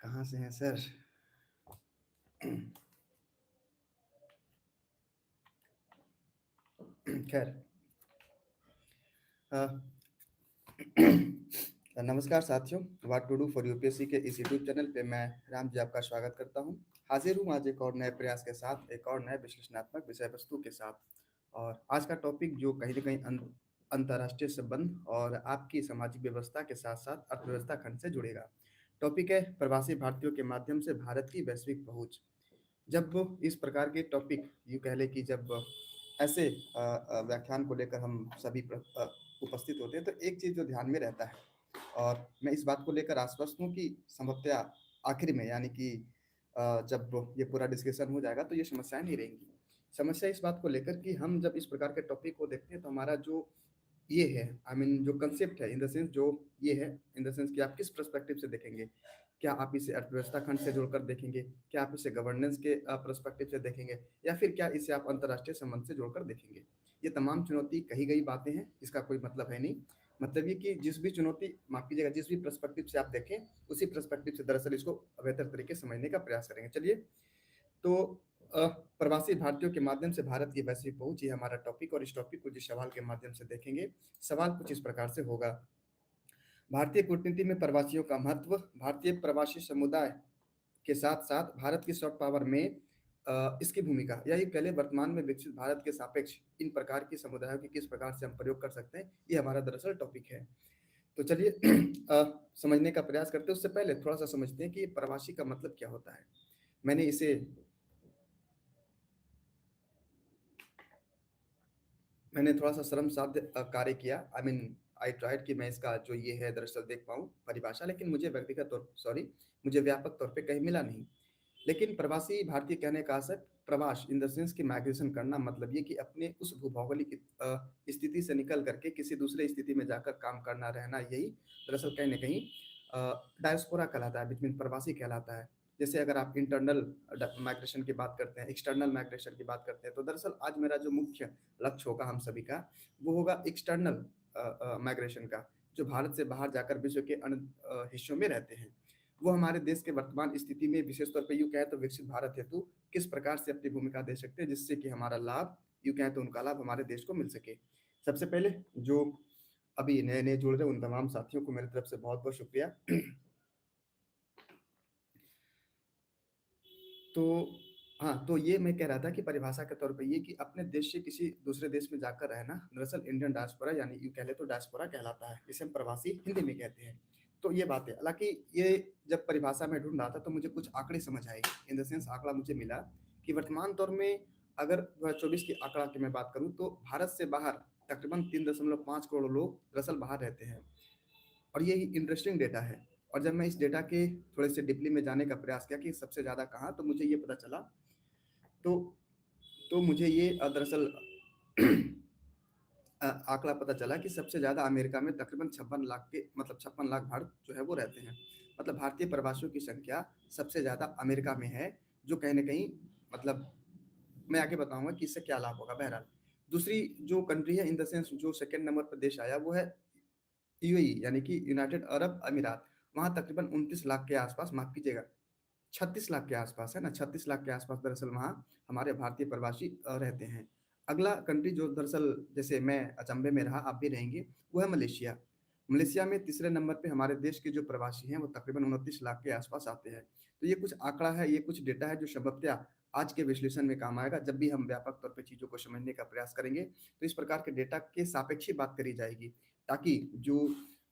कहाँ से हैं सर? खैर, अ, नमस्कार साथियों। What to do for UPSC के इस यूट्यूब चैनल पे मैं राम जी आपका स्वागत करता हूँ। हाजिर हूँ आज एक और नए प्रयास के साथ, एक और नए विश्लेषणात्मक विषय वस्तु के साथ। और आज का टॉपिक जो कहीं न कहीं अंतर्राष्ट्रीय संबंध और आपकी सामाजिक व्यवस्था के साथ साथ अर्थव्यवस्था खंड से जुड़ेगा। टॉपिक है प्रवासी भारतीयों के माध्यम से भारत की वैश्विक पहुंच। जब इस प्रकार के टॉपिक यूँ कह लें कि जब ऐसे व्याख्यान को लेकर हम सभी उपस्थित होते हैं, तो एक चीज़ जो ध्यान में रहता है और मैं इस बात को लेकर आश्वस्त हूँ कि संभवतः आखिर में यानी कि जब ये पूरा डिस्कशन हो जाएगा तो ये समस्याएँ नहीं रहेंगी। समस्या इस बात को लेकर कि हम जब इस प्रकार के टॉपिक को देखते हैं तो हमारा जो ये है आई मीन जो कंसेप्ट है इन द सेंस जो ये है इन द सेंस कि आप किस पर्सपेक्टिव से देखेंगे। क्या आप इसे अर्थव्यवस्था खंड से जुड़कर देखेंगे? क्या आप इसे गवर्नेंस के पर्सपेक्टिव से देखेंगे? या फिर क्या इसे आप अंतर्राष्ट्रीय संबंध से जोड़कर देखेंगे? ये तमाम चुनौती कही गई बातें हैं, इसका कोई मतलब है नहीं। मतलब ये कि जिस भी चुनौती माफ़ कीजिएगा जिस भी पर्सपेक्टिव से आप देखें, उसी पर्सपेक्टिव से दरअसल इसको बेहतर तरीके से समझने का प्रयास करेंगे। चलिए, तो अ, प्रवासी भारतीयों के माध्यम से भारत की वैश्विक पहुंच, ये हमारा टॉपिक और इस टॉपिक को जिस सवाल के माध्यम से देखेंगे, सवाल कुछ इस प्रकार से होगा। भारतीय कूटनीति में प्रवासियों का महत्व, भारतीय प्रवासी समुदाय के साथ-साथ भारत की सॉफ्ट पावर में इसकी भूमिका, या ये कह लें वर्तमान में विकसित भारत के सापेक्ष इन प्रकार की समुदायों की किस प्रकार से हम प्रयोग कर सकते हैं, ये हमारा दरअसल टॉपिक है। तो चलिए समझने का प्रयास करते हैं। उससे पहले थोड़ा-सा समझते हैं कि प्रवासी का मतलब क्या होता है। मैंने इसे मैंने थोड़ा-सा श्रम साध्य कार्य किया। आई मीन आई ट्राइड कि मैं इसका जो ये है दरअसल देख पाऊँ परिभाषा, लेकिन मुझे व्यक्तिगत तौर सॉरी मुझे व्यापक तौर पे कहीं मिला नहीं। लेकिन प्रवासी भारतीय कहने का असर प्रवास इन द सेंस कि माइग्रेशन करना, मतलब ये कि अपने उस भूभौगोलिक स्थिति से निकल करके किसी दूसरे स्थिति में जाकर काम करना, रहना, यही दरअसल कहीं न कहीं डायस्पोरा कहलाता है, बीच में प्रवासी कहलाता है। जैसे अगर आप इंटरनल माइग्रेशन की बात करते हैं, एक्सटर्नल माइग्रेशन की बात करते हैं, तो दरअसल आज मेरा जो मुख्य लक्ष्य होगा हम सभी का, वो होगा एक्सटर्नल माइग्रेशन का, जो भारत से बाहर जाकर विश्व के अन्य हिस्सों में रहते हैं। वो हमारे देश के वर्तमान स्थिति में विशेष तौर पे यूँ कहें तो विकसित भारत हेतु किस प्रकार से अपनी भूमिका दे सकते हैं, जिससे कि हमारा लाभ, यूँ कहें तो उनका लाभ हमारे देश को मिल सके। सबसे पहले जो अभी नए-नए जुड़ रहे हैं उन तमाम साथियों को मेरी तरफ से बहुत-बहुत शुक्रिया। तो हाँ, तो ये मैं कह रहा था कि परिभाषा के तौर पे ये कि अपने देश से किसी दूसरे देश में जाकर रहना, दरअसल इंडियन डायस्पोरा यानी यूँ कह लें तो डायस्पोरा कहलाता है, जिसे हम प्रवासी हिंदी में कहते हैं। तो ये बात है। हालाँकि ये जब परिभाषा मैं ढूँढ रहा था तो मुझे कुछ आंकड़े समझ आए। इन द सेंस आंकड़ा मुझे मिला कि वर्तमान दौर में अगर 2024 की आंकड़ा की मैं बात करूँ तो भारत से बाहर तकरीबन 3.5 करोड़ लोग दरअसल बाहर रहते हैं। और ये इंटरेस्टिंग डेटा है। और जब मैं इस डेटा के थोड़े से डीपली में जाने का प्रयास किया कि सबसे ज़्यादा कहाँ, तो मुझे ये पता चला। तो मुझे ये दरअसल आंकड़ा पता चला कि सबसे ज़्यादा अमेरिका में तकरीबन 56 लाख के मतलब 56 लाख भारत जो है वो रहते हैं। मतलब भारतीय प्रवासियों की संख्या सबसे ज़्यादा अमेरिका में है, जो कहीं न कहीं मतलब मैं आगे बताऊँगा कि इससे क्या लाभ होगा। बहरहाल, दूसरी जो कंट्री है इन द सेंस जो सेकंड नंबर पर देश आया वो है यूएई यानी कि यूनाइटेड अरब अमीरात। वहाँ तकरीबन 29 लाख के आस-पास, माफ़ कीजिएगा 36 लाख के आस-पास है ना, 36 लाख के आस-पास दरअसल वहाँ हमारे भारतीय प्रवासी रहते हैं। अगला कंट्री जो दरअसल जैसे मैं अचंभे में रहा, आप भी रहेंगे, वो है मलेशिया। मलेशिया में तीसरे नंबर पे हमारे देश के जो प्रवासी हैं, वो तकरीबन 29 लाख के आस-पास आते हैं। तो ये कुछ आंकड़ा है, ये कुछ डेटा है जो संभवतः आज के विश्लेषण में काम आएगा, जब भी हम व्यापक तौर पे चीज़ों को समझने का प्रयास करेंगे, तो इस प्रकार के डेटा के सापेक्ष ही बात करी जाएगी, ताकि जो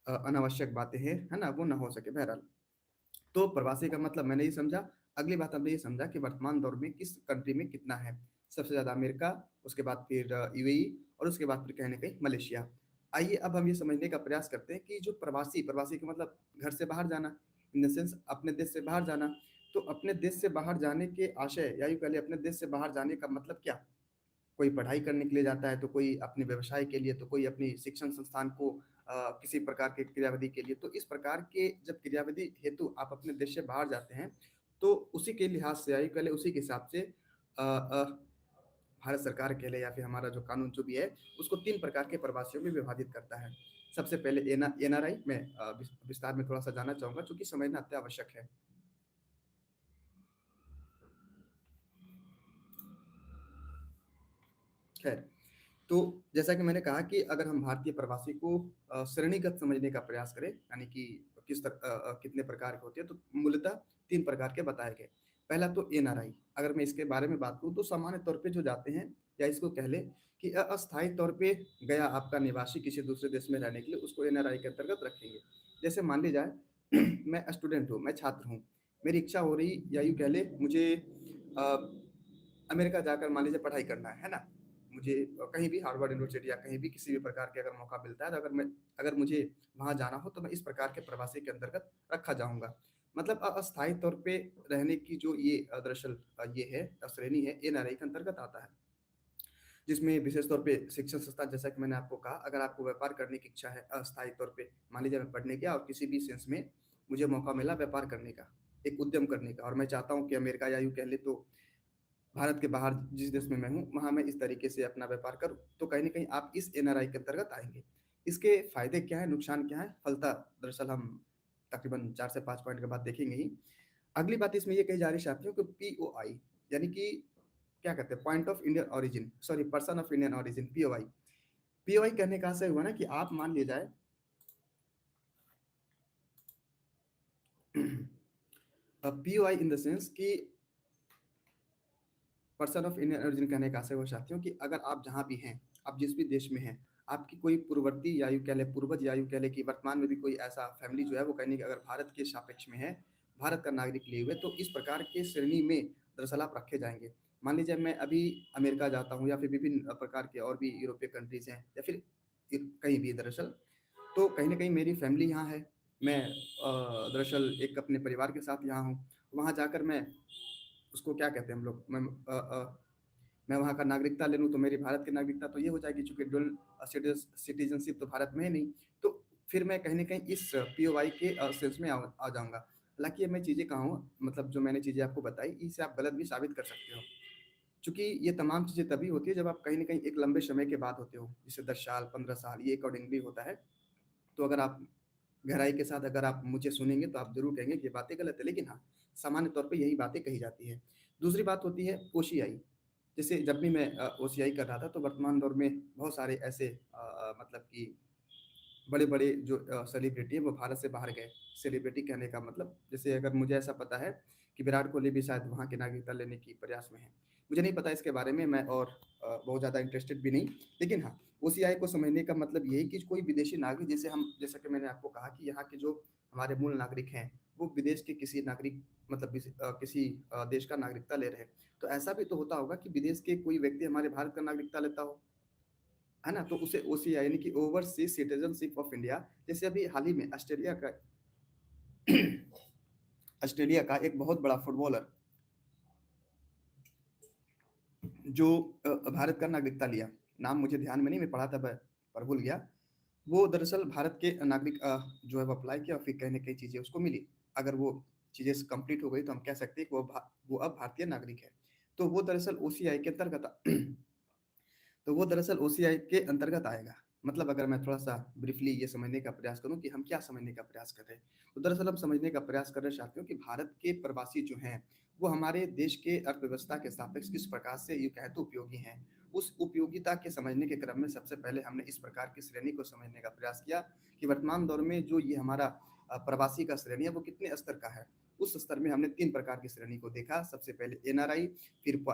अनावश्यक बातें हैं, है ना, वो ना हो सके। बहरहाल, तो प्रवासी का मतलब मैंने ये समझा। अगली बात हमने ये समझा कि वर्तमान दौर में किस कंट्री में कितना है। सबसे ज़्यादा अमेरिका, उसके बाद फिर यूएई और उसके बाद फिर कहीं न कहीं मलेशिया। आइए अब हम ये समझने का प्रयास करते हैं कि जो प्रवासी प्रवासी का मतलब घर से बाहर जाना, इन द सेंस अपने देश से बाहर जाना। तो अपने देश से बाहर जाने के आशय या यूँ कह लें अपने देश से बाहर जाने का मतलब क्या? कोई पढ़ाई करने के लिए जाता है, तो कोई अपने व्यवसाय के लिए, तो कोई अपनी शिक्षण संस्थान को किसी प्रकार के क्रियाविधि के लिए। तो इस प्रकार के जब क्रियाविधि हेतु आप अपने देश से बाहर जाते हैं, तो उसी के लिहाज से आयु कह लें, उसी के हिसाब से भारत सरकार कह ले या फिर हमारा जो कानून जो भी है, उसको 3 प्रकार के प्रवासियों में विभाजित करता है। सबसे पहले एनआरआई मैं विस्तार में थोड़ा-सा जानना चाहूँगा, चूँकि समझना अत्यावश्यक है। खैर, तो जैसा कि मैंने कहा कि अगर हम भारतीय प्रवासी को श्रेणीगत समझने का प्रयास करें, यानी कि कितने प्रकार के होते हैं, तो मूलतः 3 प्रकार के बताए गए। पहला तो एनआरआई, अगर मैं इसके बारे में बात करूँ तो सामान्य तौर पे जो जाते हैं, या इसको कह लें कि अस्थायी तौर पे गया आपका निवासी किसी दूसरे देश में रहने के लिए, उसको एनआरआई के अंतर्गत रखेंगे। जैसे मान ली जाए मैं स्टूडेंट हूँ, मैं छात्र हूँ, मेरी इच्छा हो रही, या यूँ कह लें मुझे अ, अमेरिका जाकर मान लीजिए पढ़ाई करना है ना? मुझे कहीं भी हार्वर्ड यूनिवर्सिटी या कहीं भी किसी भी प्रकार के अगर मौका मिलता है, तो अगर मुझे वहाँ जाना हो, तो मैं इस प्रकार के प्रवासी के अंतर्गत रखा जाऊँगा। मतलब अस्थायी तौर पे रहने की जो ये दरअसल ये है श्रेणी है, एनआरआई के अंतर्गत आता है। जिसमें विशेष तौर पे शिक्षण संस्थान, जैसा कि मैंने आपको कहा, अगर आपको व्यापार करने की इच्छा है अस्थायी तौर पे, मान लीजिए मैं पढ़ने गया और किसी भी सेंस में मुझे मौका मिला व्यापार करने का, एक उद्यम करने का, और मैं चाहता हूँ कि अमेरिका या यूँ कह लें तो भारत के बाहर जिस देश में मैं हूँ, वहाँ मैं इस तरीके से अपना व्यापार करूँ, तो कहीं न कहीं आप इस एनआरआई के अंतर्गत आएँगे। इसके फ़ायदे क्या हैं, नुकसान क्या हैं? फलतः दरअसल हम तकरीबन 4 से 5 पॉइंट के बाद देखेंगे ही। अगली बात इसमें ये कही जा रही है साथियों कि पीओआई, यानी कि क्या कहते हैं, point of Indian origin, sorry person of Indian origin, POI. POI कहने का आशय हुआ ना कि आप मान लिया जाए पीओआई इन द सेंस कि पर्सन ऑफ इंडियन ओरिजिन कहने का आशय हुआ साथियों कि अगर आप जहाँ भी हैं, आप जिस भी देश में हैं, आपकी कोई पूर्ववर्ती या यूँ कह लें पूर्वज, या यूँ कह लें कि वर्तमान में भी कोई ऐसा फैमिली जो है वो कहीं न कहीं अगर भारत के सापेक्ष में है, भारत का नागरिक लिए हुए, तो इस प्रकार के श्रेणी में दरअसल आप रखे जाएँगे। मान लीजिए मैं अभी अमेरिका जाता हूँ, या फिर विभिन्न प्रकार के और भी यूरोपीय कंट्रीज़ हैं, या फिर कहीं भी दरअसल, तो कहीं न कहीं मेरी फैमिली यहाँ है। मैं दरअसल एक अपने परिवार के साथ यहाँ हूँ। वहाँ जाकर मैं उसको क्या कहते हैं हम लोग, मैं वहाँ का नागरिकता ले लूँ, तो मेरी भारत की नागरिकता तो ये हो जाएगी, चूँकि ड्यूल सिटीज़नशिप तो भारत में है नहीं। तो फिर मैं कहीं न कहीं इस पीओआई के सेंस में आ जाऊँगा। हालाँकि ये मैं चीज़ें कहा हूँ, मतलब जो मैंने चीज़ें आपको बताई, इसे आप गलत भी साबित कर सकते हो। चूँकि ये तमाम चीज़ें तभी होती है जब आप कहीं न कहीं एक लंबे समय के बाद होते हो, जैसे 10 साल, 15 साल, ये अकॉर्डिंगली होता है। तो अगर आप गहराई के साथ अगर आप मुझे सुनेंगे, तो आप ज़रूर कहेंगे कि ये बातें गलत है, लेकिन हाँ, सामान्य तौर पे यही बातें कही जाती हैं। दूसरी बात होती है ओसीआई। जैसे जब भी मैं ओसीआई कर रहा था, तो वर्तमान दौर में बहुत सारे ऐसे मतलब कि बड़े-बड़े जो सेलिब्रिटी हैं वो भारत से बाहर गए। सेलिब्रिटी कहने का मतलब, जैसे अगर मुझे ऐसा पता है कि विराट कोहली भी शायद वहाँ की नागरिकता लेने की प्रयास में है। मुझे नहीं पता इसके बारे में, मैं और बहुत ज़्यादा इंटरेस्टेड भी नहीं। लेकिन हाँ, ओसीआई को समझने का मतलब यही कि कोई विदेशी नागरिक, जैसा कि मैंने आपको कहा कि यहाँ के जो हमारे मूल नागरिक हैं, वो विदेश के किसी नागरिक, मतलब किसी देश का नागरिकता ले रहे हैं। तो ऐसा भी तो होता होगा कि विदेश के कोई व्यक्ति हमारे भारत का नागरिकता लेता हो। है ना? तो उसे ओसीआई, यानी कि ओवरसीज़ सिटिज़नशिप ऑफ इंडिया, जैसे अभी हाल ही में ऑस्ट्रेलिया का एक बहुत बड़ा फुटबॉलर जो भारत का नागरिकता लिया, नाम मुझे ध्यान में नहीं, मैं पढ़ा था पर भूल गया। वो दरअसल भारत के नागरिक जो है वो अप्लाई किया, और फिर कहीं न कहीं चीज़ें उसको मिली। अगर वो चीज़ें कंप्लीट हो गई, तो हम कह सकते हैं कि वो अब भारतीय नागरिक है। तो वो दरअसल ओसीआई के अंतर्गत तो वो दरअसल ओसीआई के अंतर्गत आएगा। मतलब अगर मैं थोड़ा-सा ब्रीफली ये समझने का प्रयास करूँ कि हम क्या समझने का प्रयास कर रहे हैं। तो दरअसल हम समझने का प्रयास कर रहे हैं साथियों कि भारत के प्रवासी जो हैं, वो हमारे देश के अर्थव्यवस्था के सापेक्ष किस प्रकार से यूँ कहें तो उपयोगी हैं। उस उपयोगिता के समझने के क्रम में सबसे पहले हमने इस प्रकार की श्रेणी को समझने का प्रयास किया कि वर्तमान दौर में जो ये हमारा प्रवासी का श्रेणी है, वो कितने स्तर का है। उस स्तर में हमने 3 प्रकार की श्रेणी को देखा। सबसे पहले एनआरआई, फिर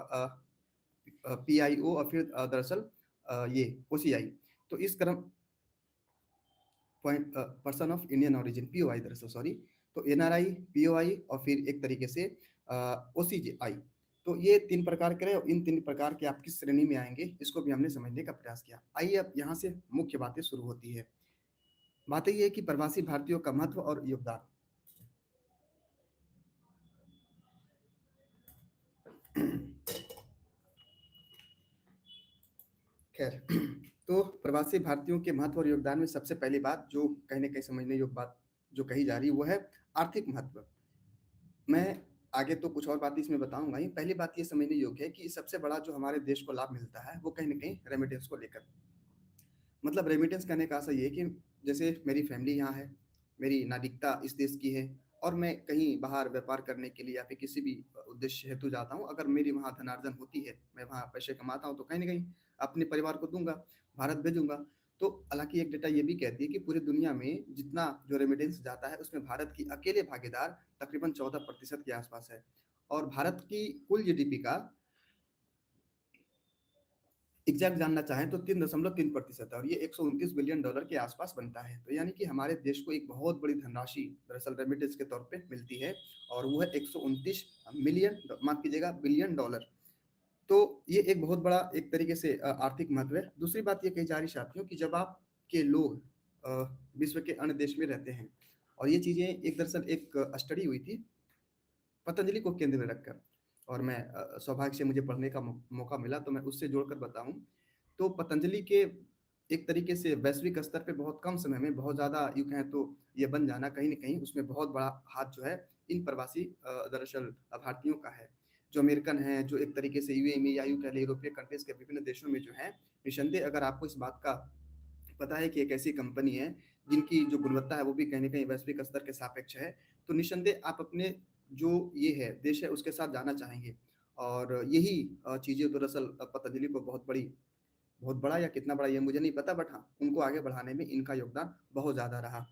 पीआईओ, और फिर दरअसल ये ओसीआई। तो इस क्रम point person of Indian origin, POI दरअसल, सॉरी। तो एनआरआई, पीओआई, और फिर एक तरीके से ओसीआई। तो ये 3 प्रकार के रहे, और इन 3 प्रकार के आप किस श्रेणी में आएँगे, इसको भी हमने समझने का प्रयास किया। आइए अब यहाँ से मुख्य बातें शुरू होती है। बातें ये है कि प्रवासी भारतीयों का महत्व और योगदान। खैर, तो प्रवासी भारतीयों के महत्व और योगदान में सबसे पहली बात जो कहीं न कहीं समझने योग्य बात जो कही जा रही है वो है आर्थिक महत्व। मैं आगे तो कुछ और बातें इसमें बताऊँगा ही। पहली बात ये समझने योग्य है कि सबसे बड़ा जो हमारे देश को लाभ मिलता है वो कहीं न कहीं रेमिटेंस को लेकर। मतलब रेमिटेंस कहने का आशा ये है कि जैसे मेरी फैमिली यहाँ है, मेरी नागरिकता इस देश की है और मैं कहीं बाहर व्यापार करने के लिए या फिर किसी भी उद्देश्य हेतु जाता हूँ, अगर मेरी वहाँ धनार्जन होती है, मैं वहाँ पैसे कमाता हूँ, तो कहीं न कहीं अपने परिवार को दूँगा, भारत भेजूँगा। तो हालाँकि एक डेटा ये भी कहती है कि पूरी दुनिया में जितना जो रेमिटेंस जाता है, उसमें भारत की अकेले भागीदार तकरीबन 14% के आसपास है और भारत की कुल जीडीपी का एग्जैक्ट जानना चाहें तो 3.3% है और ये 129 बिलियन डॉलर के आसपास बनता है। तो यानी कि हमारे देश को एक बहुत बड़ी धनराशि दरअसल रेमिटेंस के तौर पे मिलती है और वो है 129 मिलियन, माफ कीजिएगा, बिलियन डॉलर। तो ये एक बहुत बड़ा एक तरीके से आर्थिक महत्व है। दूसरी बात ये कही जा रही साथियों कि जब आप के लोग विश्व के अन्य देश में रहते हैं और ये चीजें एक दरअसल एक स्टडी हुई थी पतंजलि को केंद्र में रखकर और मैं सौभाग्य से मुझे पढ़ने का मौका मिला तो मैं उससे जोड़कर बताऊं तो पतंजलि के एक तरीके से वैश्विक स्तर पे बहुत कम समय में बहुत ज़्यादा यूँ कहें तो ये बन जाना कहीं न कहीं उसमें बहुत बड़ा हाथ जो है इन प्रवासी दरअसल भारतीयों का है। जो अमेरिकन हैं, जो एक तरीके से यूएई या यूँ कह लें यूरोपीय कंट्रीज़ के विभिन्न देशों में जो हैं, निस्संदेह अगर आपको इस बात का पता है कि एक ऐसी कंपनी है जिनकी जो गुणवत्ता है वो भी कहीं न कहीं वैश्विक स्तर के सापेक्ष है, तो निस्संदेह आप अपने जो ये है देश है उसके साथ जाना चाहेंगे और यही चीज़ें दरअसल पतंजलि को बहुत बड़ा या कितना बड़ा ये मुझे नहीं पता बट हाँ, उनको आगे बढ़ाने में इनका योगदान बहुत ज़्यादा रहा।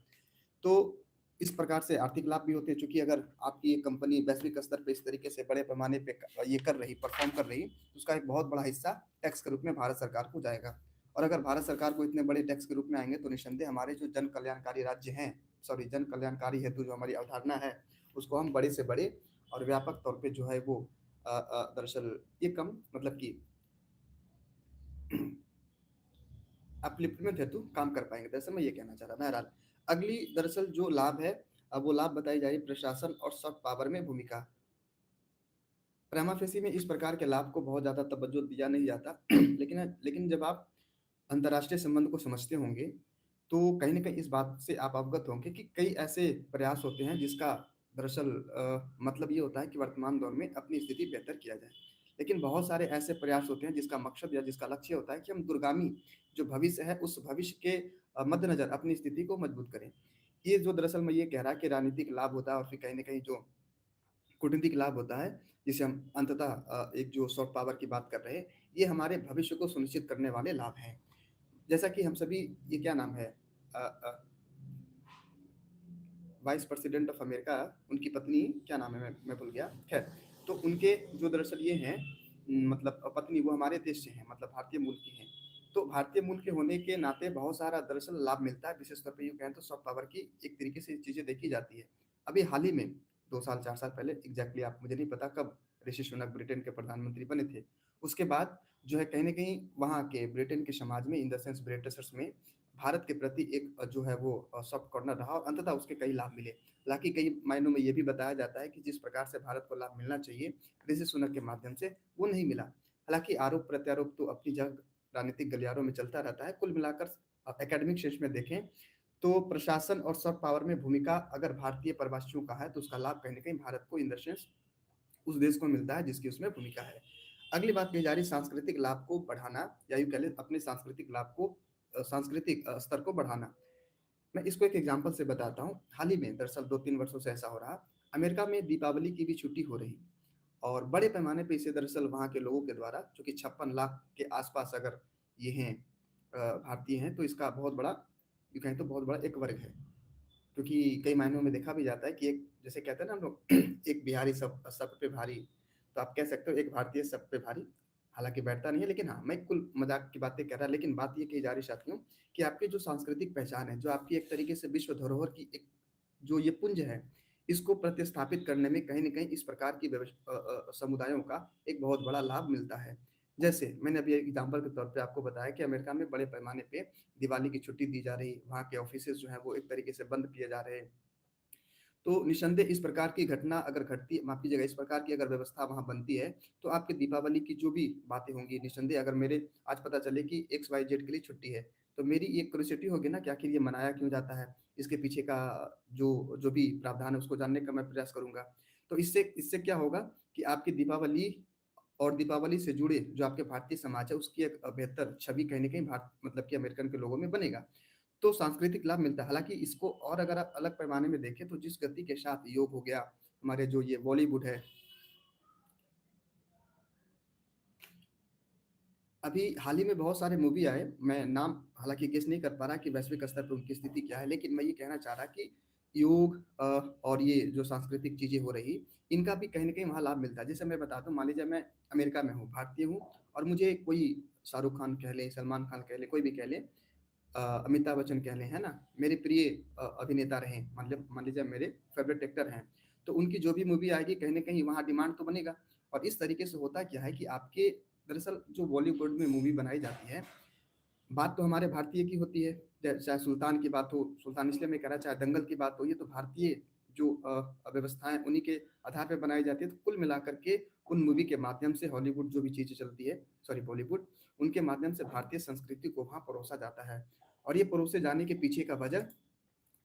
तो इस प्रकार से आर्थिक लाभ भी होते हैं चूँकि अगर आपकी ये कंपनी वैश्विक स्तर पे इस तरीके से बड़े पैमाने पे ये कर रही, परफ़ॉर्म कर रही, तो उसका एक बहुत बड़ा हिस्सा टैक्स के रूप में भारत सरकार को जाएगा। और अगर भारत सरकार को इतने बड़े टैक्स के रूप में आएँगे तो निस्संदेह हमारे जो जन कल्याणकारी राज्य हैं, सॉरी जन कल्याणकारी हेतु जो हमारी अवधारणा है, उसको हम बड़े से बड़े और व्यापक तौर पे जो है वो दरअसल ये कम मतलब कि अपलिफ्टमेंट हेतु काम कर पाएँगे। दरअसल मैं ये कहना चाह रहा था। बहरहाल, अगली दरअसल जो लाभ है वो लाभ बताई जा रही है प्रशासन और सॉफ्ट पावर में भूमिका। प्रिमा फेसी में इस प्रकार के लाभ को बहुत ज़्यादा तवज्जो दिया नहीं जाता लेकिन जब आप अंतर्राष्ट्रीय संबंध को समझते होंगे, तो कहीं न कहीं इस बात से आप अवगत होंगे कि कई ऐसे प्रयास होते हैं जिसका दरअसल मतलब ये होता है कि वर्तमान दौर में अपनी स्थिति बेहतर किया जाए। लेकिन बहुत सारे ऐसे प्रयास होते हैं जिसका मकसद या जिसका लक्ष्य होता है कि हम दूरगामी जो भविष्य है, उस भविष्य के मद्देनज़र अपनी स्थिति को मजबूत करें। ये जो दरअसल मैं ये कह रहा कि राजनीतिक लाभ होता है और फिर कहीं न कहीं जो कूटनीतिक लाभ होता है, जिसे हम अंततः एक जो सॉफ्ट पावर की बात कर रहे हैं, ये हमारे भविष्य को सुनिश्चित करने वाले लाभ हैं। जैसा कि हम सभी ये क्या नाम है वाइस प्रेसिडेंट ऑफ अमेरिका, उनकी पत्नी क्या नाम है मैं भूल गया। खैर, तो उनके जो दरअसल ये हैं मतलब पत्नी वो हमारे देश से हैं मतलब भारतीय मूल की हैं। तो भारतीय मूल के होने के नाते बहुत सारा दरअसल लाभ मिलता है, विशेष तौर पे यूँ कहें तो सॉफ्ट पावर की एक तरीके से चीज़ें देखी जाती है। अभी हाल ही में 2 साल 4 साल पहले एग्ज़ैक्टली आप मुझे नहीं पता कब ऋषि सुनक ब्रिटेन के प्रधानमंत्री बने थे। उसके बाद जो है कहीं न कहीं वहाँ के ब्रिटेन के समाज में इन द सेंस ब्रिटिशर्स में भारत के प्रति एक जो है वो सॉफ्ट कॉर्नर रहा और अंततः उसके कई लाभ मिले। हालाँकि कई मायनों में ये भी बताया जाता है कि जिस प्रकार से भारत को लाभ मिलना चाहिए, ऋषि सुनक के माध्यम से, वो नहीं मिला। हालाँकि आरोप-प्रत्यारोप तो अपनी जगह राजनीतिक गलियारों में चलता रहता है। कुल मिलाकर एकेडमिक सेंस में देखें, तो प्रशासन और सॉफ्ट पावर में भूमिका अगर भारतीय प्रवासियों का है, तो उसका लाभ कहीं न कहीं भारत को इन द सेंस उस देश को मिलता है जिसकी उसमें भूमिका है। अगली बात कही जा रही है सांस्कृतिक लाभ को बढ़ाना या यूँ कह लें अपने सांस्कृतिक लाभ को सांस्कृतिक स्तर को बढ़ाना। मैं इसको एक एग्जांपल से बताता हूँ। हाल ही में दरअसल 2-3 वर्षों से ऐसा हो रहा, अमेरिका में दीपावली की भी छुट्टी हो रही और बड़े पैमाने पे इसे दरअसल वहाँ के लोगों के द्वारा जो कि 56 लाख के आस-पास अगर ये हैं भारतीय हैं, तो इसका बहुत बड़ा यूँ कहें तो बहुत बड़ा एक वर्ग है। क्योंकि कई मायनों में देखा भी जाता है कि एक जैसे कहते हैं ना हम लोग एक बिहारी सब पे भारी, तो आप कह सकते हो एक भारतीय सब पे भारी। हालाँकि बैठता नहीं है लेकिन हाँ, मैं कुल मज़ाक की बातें कर रहा लेकिन बात ये कही जा रही साथियों कि आपकी जो सांस्कृतिक पहचान है, जो आपकी एक तरीके से विश्व धरोहर की एक जो ये पुंज है, इसको प्रतिस्थापित करने में कहीं न कहीं इस प्रकार की समुदायों का एक बहुत बड़ा लाभ मिलता है। जैसे मैंने अभी एक एग्ज़ाम्पल के तौर पे आपको बताया कि अमेरिका में बड़े पैमाने पे दिवाली की छुट्टी दी जा रही, वहाँ के ऑफ़िसेज़ जो हैं वो एक तरीके से बंद किए जा रहे। तो निस्संदेह इस प्रकार की घटना अगर घटती, माफ कीजिएगा, इस प्रकार की अगर व्यवस्था वहाँ बनती है, तो आपके दीपावली की जो भी बातें होंगी, निस्संदेह अगर मेरे आज पता चले कि एक्स वाई जेड के लिए छुट्टी है, तो मेरी एक क्यूरियोसिटी होगी ना कि आखिर ये मनाया क्यों जाता है, इसके पीछे का जो जो भी प्रावधान है उसको जानने का मैं प्रयास करूंगा। तो इससे इससे क्या होगा कि आपकी दीपावली और दीपावली से जुड़े जो आपके भारतीय समाज है उसकी एक बेहतर छवि कहीं न कहीं भारत मतलब कि अमेरिकन के लोगों में बनेगा। तो सांस्कृतिक लाभ मिलता है। हालाँकि इसको और अगर आप अलग पैमाने में देखें तो जिस गति के साथ योग हो गया, हमारे जो ये बॉलीवुड है, अभी हाल ही में बहुत सारे मूवी आए, मैं नाम हालाँकि गेस नहीं कर पा रहा कि वैश्विक स्तर पे उनकी स्थिति क्या है, लेकिन मैं ये कहना चाह रहा कि योग और ये जो सांस्कृतिक चीज़ें हो रही, इनका भी कहीं न कहीं वहाँ लाभ मिलता है। जैसे मैं बताता हूँ, मान लीजिए मैं अमेरिका में हूँ, भारतीय हूँ और मुझे कोई शाहरुख खान कह लें, सलमान खान कह लें, कोई भी कह लें, अमिताभ बच्चन कह लें, है ना? मेरे प्रिय अभिनेता रहे, मान लीजिए मेरे फ़ेवरेट एक्टर हैं, तो उनकी जो भी मूवी आएगी कहीं न कहीं वहाँ डिमांड तो बनेगा। और इस तरीके से होता क्या है कि आपके दरअसल जो बॉलीवुड में मूवी बनाई जाती है, बात तो हमारे भारतीय की होती है, चाहे सुल्तान की बात हो, सुल्तान इसलिए मैं कह रहा, चाहे दंगल की बात हो, ये तो भारतीय जो व्यवस्थाएँ उन्हीं के आधार पे बनाई जाती है। तो कुल मिलाकर के उन मूवी के माध्यम से हॉलीवुड जो भी चीज़ें चलती है, सॉरी बॉलीवुड, उनके माध्यम से भारतीय संस्कृति को वहाँ परोसा जाता है। और ये परोसे जाने के पीछे का वजह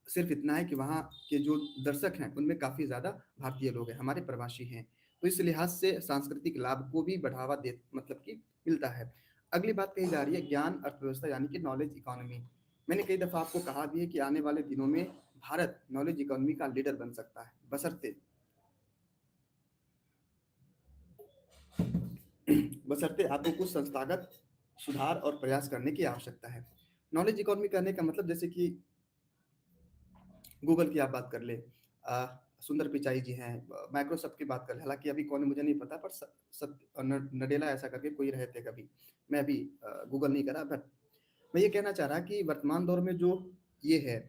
सिर्फ इतना है कि वहाँ के जो दर्शक हैं, उनमें काफ़ी ज़्यादा भारतीय लोग हैं, हमारे प्रवासी हैं। तो इस लिहाज से सांस्कृतिक लाभ को भी बढ़ावा दे मतलब कि मिलता है। अगली बात कही जा रही है ज्ञान अर्थव्यवस्था यानी कि नॉलेज इकोनॉमी। मैंने कई दफ़ा आपको कहा भी है कि आने वाले दिनों में भारत नॉलेज इकोनॉमी का लीडर बन सकता है, बशर्ते बशर्ते आपको कुछ संस्थागत सुधार और प्रयास करने की आवश्यकता है। नॉलेज इकोनॉमी कहने का मतलब जैसे कि गूगल की आप बात कर लें, सुंदर पिचाई जी हैं, माइक्रोसॉफ्ट की बात कर लें, हालाँकि अभी कौन है मुझे नहीं पता, पर स सत न नडेला ऐसा करके कोई रहे थे कभी। मैं अभी गूगल नहीं करा, बट मैं ये कहना चाह रहा कि वर्तमान दौर में जो ये है,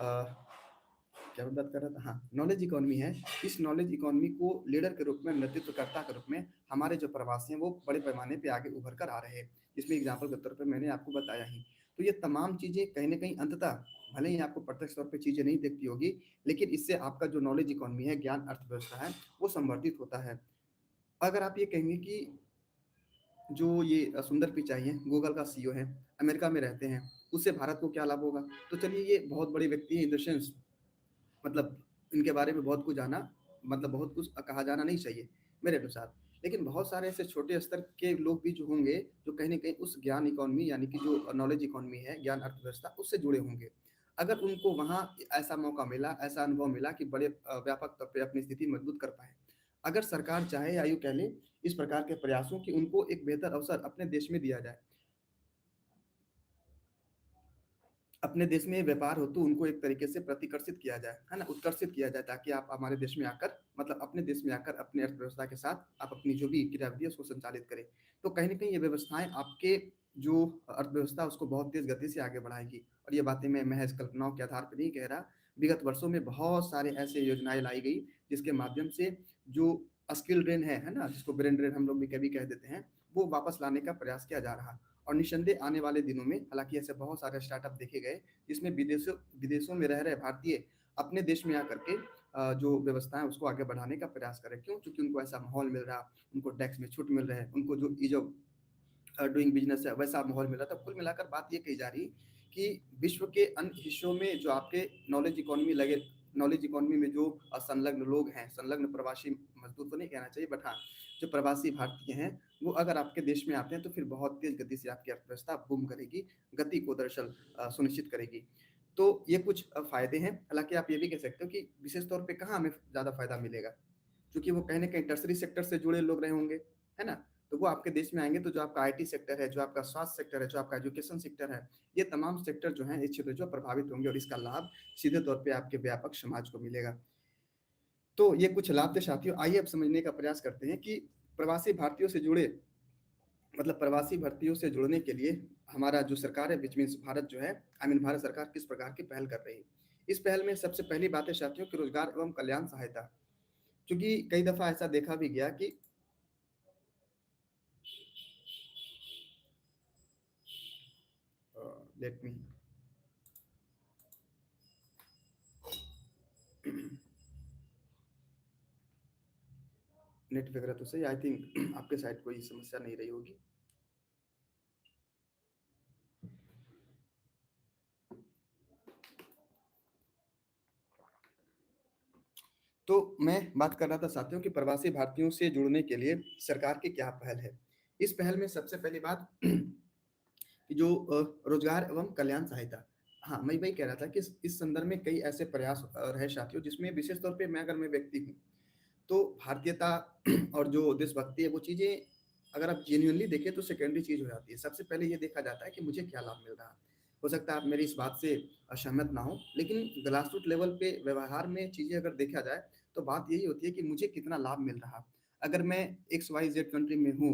क्या मैं बात कर रहा था? हाँ, नॉलेज इकोनॉमी है। इस नॉलेज इकोनॉमी को लीडर के रूप में, नेतृत्वकर्ता के रूप में हमारे जो प्रवासी हैं, वो बड़े पैमाने पे आगे उभर कर आ रहे हैं। इसमें एग्ज़ाम्पल के तौर पे मैंने आपको बताया ही। तो ये तमाम चीज़ें कहीं न कहीं अंततः भले ही आपको प्रत्यक्ष तौर पे चीज़ें नहीं दिखती होगी, लेकिन इससे आपका जो नॉलेज इकोनॉमी है, ज्ञान अर्थव्यवस्था है, वो संवर्धित होता है। अगर आप ये कहेंगे कि जो ये सुंदर पिचाई हैं, गूगल का सीईओ है, अमेरिका में रहते हैं, उससे भारत को क्या लाभ होगा? तो चलिए ये बहुत बड़े व्यक्ति हैं इन द सेंस, मतलब इनके बारे में बहुत कुछ जाना, मतलब बहुत कुछ कहा जाना नहीं चाहिए मेरे अनुसार। लेकिन बहुत सारे ऐसे छोटे स्तर के लोग भी जो होंगे, जो कहीं न कहीं उस ज्ञान इकोनॉमी यानी कि जो नॉलेज इकोनॉमी है, ज्ञान अर्थव्यवस्था, उससे जुड़े होंगे। अगर उनको वहाँ ऐसा मौका मिला, ऐसा अनुभव मिला कि बड़े व्यापक तौर पे अपनी स्थिति मजबूत कर पाएँ। अगर सरकार चाहे या यूँ कह लें इस प्रकार के प्रयासों कि उनको एक बेहतर अवसर अपने देश में दिया जाए। अपने देश में व्यापार हो तो उनको एक तरीके से प्रतिकर्षित किया जाए, है ना? उत्कर्षित किया जाए ताकि आप हमारे देश में आकर, मतलब अपने देश में आकर अपनी अर्थव्यवस्था के साथ आप अपनी जो भी गतिविधि है उसको संचालित करें। तो कहीं न कहीं ये व्यवस्थाएँ आपके जो अर्थव्यवस्था है उसको बहुत तेज़ गति से आगे बढ़ाएँगी। और ये बातें मैं महज़ कल्पनाओं के आधार पे नहीं कह रहा। विगत वर्षों में बहुत सारे ऐसे योजनाएँ लाई गई जिसके माध्यम से जो स्किल ड्रेन है ना? जिसको ब्रेन ड्रेन हम लोग भी कभी कह देते हैं, वो वापस लाने का प्रयास किया जा रहा है। और निस्संदेह आने वाले दिनों में हालाँकि ऐसे बहुत सारे स्टार्टअप देखे गए, जिसमें विदेशों विदेशों में रह रहे भारतीय अपने देश में आकर के जो व्यवस्था है उसको आगे बढ़ाने का प्रयास करें। क्यों? चूँकि उनको ऐसा माहौल मिल रहा, उनको टैक्स में छूट मिल रहा है, उनको जो ईज़ ऑफ डूइंग बिज़नेस है वैसा माहौल मिल रहा था। कुल मिलाकर बात ये कही जा रही कि विश्व के अन्य हिस्सों में जो आपके नॉलेज इकोनॉमी में जो संलग्न लोग हैं, संलग्न प्रवासी मज़दूर तो नहीं कहना चाहिए, बट हाँ, जो प्रवासी भारतीय हैं, वो अगर आपके देश में आते हैं तो फिर बहुत तेज़ गति से आपकी अर्थव्यवस्था बूम करेगी, गति को दरअसल सुनिश्चित करेगी। तो ये कुछ फ़ायदे हैं। हालाँकि आप ये भी कह सकते हो कि विशेष तौर पे कहाँ हमें ज़्यादा फ़ायदा मिलेगा? क्योंकि वो कहीं न कहीं टर्शरी सेक्टर से जुड़े लोग रहे होंगे, है ना? तो वो आपके देश में आएँगे तो जो आपका आईटी सेक्टर है, जो आपका स्वास्थ्य सेक्टर है, जो आपका एजुकेशन सेक्टर है, ये तमाम सेक्टर जो हैं, इस क्षेत्र जो प्रभावित होंगे और इसका लाभ सीधे तौर पे आपके व्यापक समाज को मिलेगा। तो ये कुछ लाभ थे साथियों, आइए अब समझने का प्रयास करते हैं कि प्रवासी भारतीयों से जुड़े, मतलब प्रवासी भारतीयों से जुड़ने के लिए हमारा जो सरकार है, व्हिच मीन्स भारत जो है, आई मीन भारत सरकार किस प्रकार की पहल कर रही है। इस पहल में सबसे पहली बात है साथियों कि रोज़गार एवं कल्याण सहायता। क्योंकि कई दफ़ा ऐसा देखा भी गया कि लेट मी नेट वगैरह तो सही, आई थिंक आपके साइड कोई समस्या नहीं रही होगी। तो मैं बात कर रहा था साथियों कि प्रवासी भारतीयों से जुड़ने के लिए सरकार की क्या पहल है। इस पहल में सबसे पहली बात कि जो रोजगार एवं कल्याण सहायता। हाँ, मैं वही कह रहा था कि इस संदर्भ में कई ऐसे प्रयास रहे साथियों, जिसमें विशेष तौर पे मैं अगर मैं व्यक्ति हूँ, तो भारतीयता और जो देशभक्ति है वो चीज़ें अगर आप जेन्युइनली देखें तो सेकेंडरी चीज़ हो जाती है। सबसे पहले ये देखा जाता है कि मुझे क्या लाभ मिल रहा है। हो सकता है आप मेरी इस बात से असहमत ना हो, लेकिन ग्रास रूट लेवल पे व्यवहार में चीज़ें अगर देखा जाए, तो बात यही होती है कि मुझे कितना लाभ मिल रहा। अगर मैं एक्स वाई जेड कंट्री में हूँ,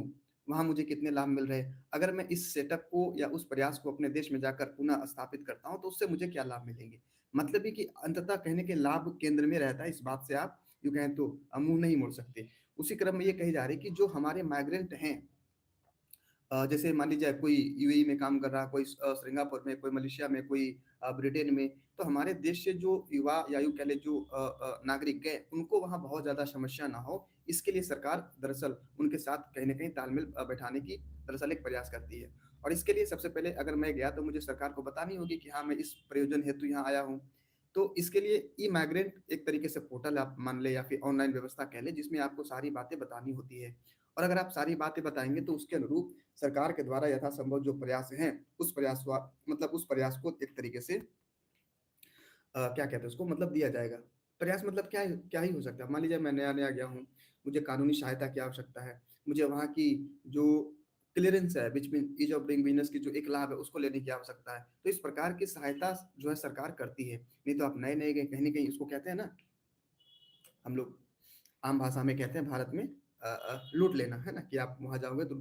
वहाँ मुझे कितने लाभ मिल रहे हैं। अगर मैं इस सेटअप को या उस प्रयास को अपने देश में जाकर पुनः स्थापित करता हूँ, तो उससे मुझे क्या लाभ मिलेंगे। मतलब है कि अंततः कहने के लाभ केंद्र में रहता है, इस बात से आप यूँ कहें तो मुँह नहीं मोड़ सकते। उसी क्रम में ये कही जा रही है कि जो हमारे माइग्रेंट हैं, जैसे मान लीजिए कोई यूएई में काम कर रहा, कोई सिंगापुर में, कोई मलेशिया में, कोई ब्रिटेन में, तो हमारे देश से जो युवा या यूँ कह लें जो नागरिक गए, उनको वहाँ बहुत ज़्यादा समस्या ना हो, इसके लिए सरकार दरअसल उनके साथ कहीं न कहीं तालमेल बैठाने की दरअसल एक प्रयास करती है। और इसके लिए सबसे पहले अगर मैं गया तो मुझे सरकार को बतानी होगी कि हाँ, मैं इस प्रयोजन हेतु यहाँ आया हूँ। तो इसके लिए ई माइग्रेंट एक तरीके से पोर्टल आप मान लें या फिर ऑनलाइन व्यवस्था कह लें, जिसमें आपको सारी बातें बतानी होती है। और अगर आप सारी बातें बताएँगे तो उसके अनुरूप सरकार के द्वारा यथासंभव जो प्रयास हैं, उस प्रयास वा मतलब उस प्रयास को एक तरीके से क्या कहते हैं उसको मतलब दिया जाएगा। प्रयास मतलब क्या ही हो सकता है। मान लीजिए मैं नया-नया गया हूँ, मुझे कानूनी सहायता की आवश्यकता है, मुझे वहाँ की जो क्लीयरेंस है बीच में ईज़ ऑफ डूइंग बिज़नेस की जो एक लाभ है, उसको लेने की आवश्यकता है। तो इस प्रकार की सहायता जो है सरकार करती है। नहीं तो आप नए-नए गए कहीं न कहीं उसको कहते हैं ना, हम लोग आम भाषा में कहते हैं भारत में लूट लेना, है ना? कि आप वहाँ जाओगे तो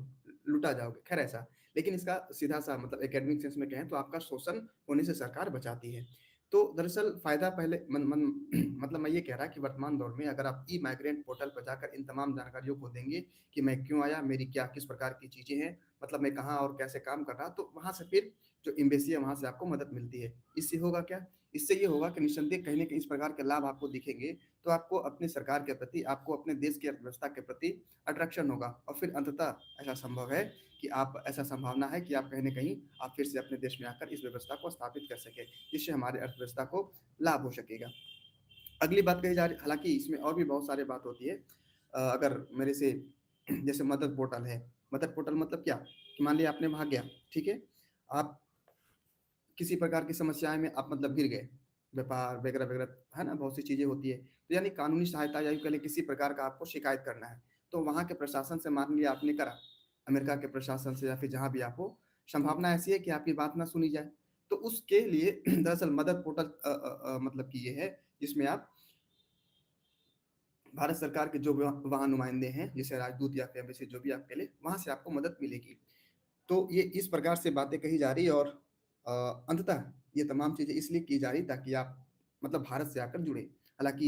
लूटा जाओगे, खैर ऐसा। लेकिन इसका सीधा-सा मतलब एकेडमिक सेंस में कहें तो आपका शोषण होने से सरकार बचाती है। तो दरअसल फ़ायदा पहले मन मन मतलब मैं ये कह रहा कि वर्तमान दौर में अगर आप ई-माइग्रेंट पोर्टल पर जाकर इन तमाम जानकारियों को देंगे कि मैं क्यों आया, मेरी क्या किस प्रकार की चीज़ें हैं, मतलब मैं कहाँ और कैसे काम कर रहा, तो वहाँ से फिर जो एम्बेसी है वहाँ से आपको मदद मिलती है। इससे होगा क्या? इससे ये होगा कि निस्संदेह कहीं न कहीं इस प्रकार के लाभ आपको दिखेंगे, तो आपको अपनी सरकार के प्रति, आपको अपने देश की अर्थव्यवस्था के प्रति अट्रैक्शन होगा और फिर अंततः ऐसा संभव है कि आप ऐसा संभावना है कि आप कहीं न कहीं आप फिर से अपने देश में आकर इस व्यवस्था को स्थापित कर सकें, जिससे हमारे अर्थव्यवस्था को लाभ हो सकेगा। अगली बात कही जा रही, हालाँकि इसमें और भी बहुत सारी बात होती है। अगर मेरे से जैसे मदद पोर्टल है, मदद पोर्टल मतलब क्या? कि मान लिया आपने वहाँ गया, ठीक है? आप किसी प्रकार की समस्याएँ में आप मतलब घिर गए, व्यापार वगैरह-वगैरह, है ना? बहुत सी चीज़ें होती है। तो यानी कानूनी सहायता या यूँ कह लें किसी प्रकार का आपको शिकायत करना है, तो वहाँ के प्रशासन से मान लिया आपने करा, अमेरिका के प्रशासन से या फिर जहाँ भी आप हो, संभावना ऐसी है कि आपकी बात ना सुनी जाए। तो उसके लिए दरअसल मदद पोर्टल मतलब कि ये है, जिसमें आप भारत सरकार के जो भी वहाँ नुमाइंदे हैं, जैसे राजदूत या फिर एम्बेसी जो भी आप कह लें, वहाँ से आपको मदद मिलेगी। तो ये इस प्रकार से बातें कही जा रही है और अ, अंततः ये तमाम चीज़ें इसलिए की जा रही ताकि आप मतलब भारत से आकर जुड़ें। हालाँकि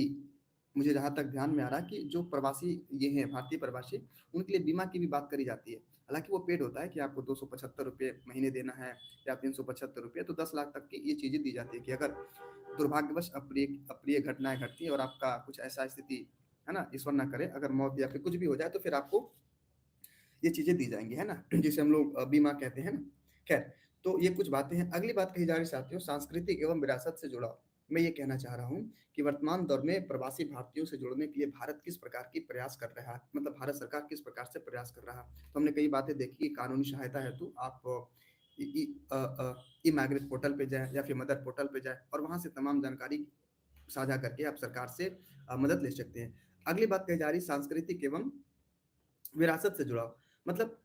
मुझे जहाँ तक ध्यान में आ रहा है कि जो प्रवासी ये हैं, भारतीय प्रवासी, उनके लिए बीमा की भी बात करी जाती है। हालाँकि वो पेड होता है कि आपको ₹275 महीने देना है या ₹375, तो 10 लाख तक की ये चीज़ें दी जाती है कि अगर दुर्भाग्यवश अप्रिय अप्रिय घटनाएँ घटती हैं और आपका कुछ ऐसा स्थिति, है ना, ईश्वर ना करे अगर मौत या फिर कुछ भी हो जाए, तो फिर आपको ये चीज़ें दी जाएँगी, है ना? जिसे हम लोग बीमा कहते हैं ना? खैर, तो ये कुछ बातें हैं। अगली बात कही जा रही है साथियों, सांस्कृतिक एवं विरासत से जुड़ाव। मैं ये कहना चाह रहा हूँ कि वर्तमान दौर में प्रवासी भारतीयों से जुड़ने के लिए भारत किस प्रकार की प्रयास कर रहा है, मतलब भारत सरकार किस प्रकार से प्रयास कर रहा है। तो हमने कई बातें देखी कि कानूनी सहायता हेतु आप ई ई ई-माइग्रेट पोर्टल पे जाएँ या फिर मदर पोर्टल पे जाएँ और वहाँ से तमाम जानकारी साझा करके आप सरकार से मदद ले सकते हैं। अगली बात कही जा रही है सांस्कृतिक एवं विरासत से जुड़ाव। मतलब